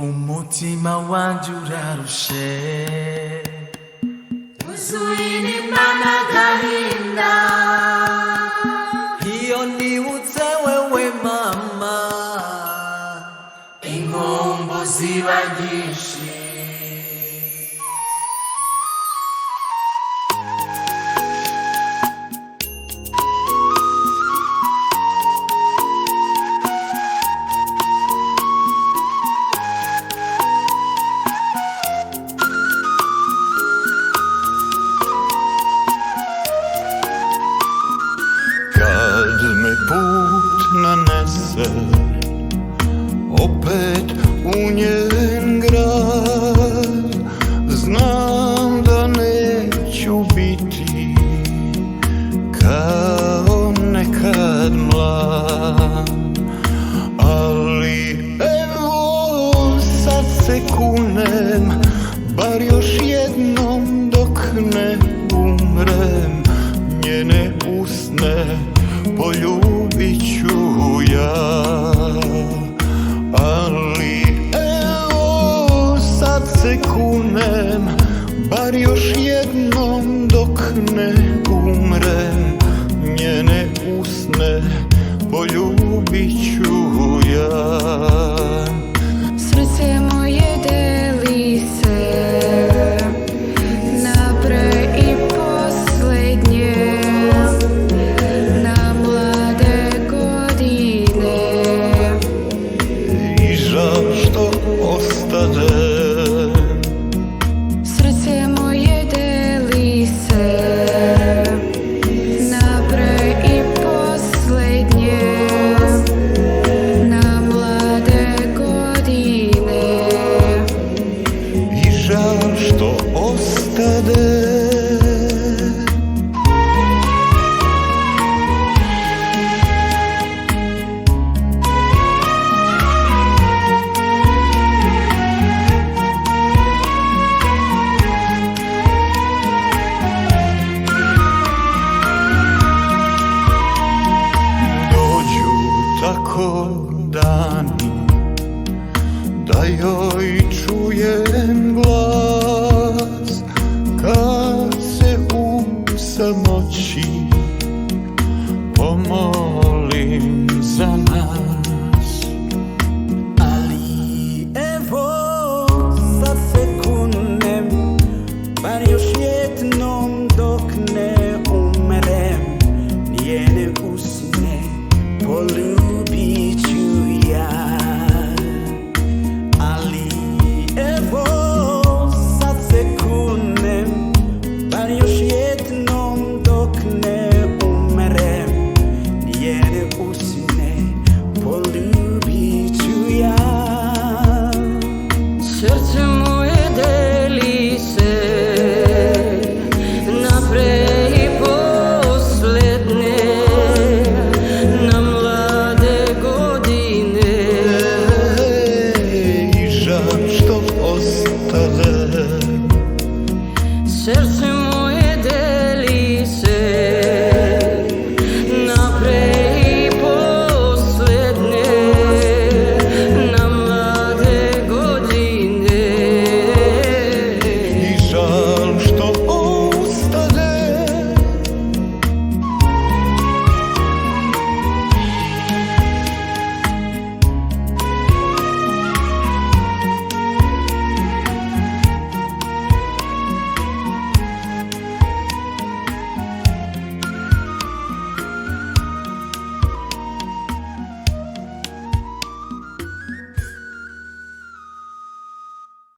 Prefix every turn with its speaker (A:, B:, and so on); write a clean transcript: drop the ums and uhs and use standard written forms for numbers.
A: umutima wanje urarushe
B: wuzuye n'agahinda
A: iyo nibutse wewe mama
B: inkombo ziba nyinshi
C: Kad me put nanese opet u njen grad, znam da neću biti kao nekad mlad, ali evo sad se kunem, bar još jednom dok ne umrem, njene usne poljubit ću ja. Ali evo sad se kunem, bar još jednom dok ne umrem, njene usne poljubit ću ja.
D: Srce moje deli se na pre i poslednje, na mlade godine
C: I žal što ostade.
D: Srce moje deli se na pre i poslednje, na mlade godine
C: I žal što ostade. Dođu tako dani da joj čujem glas, kad se u samoći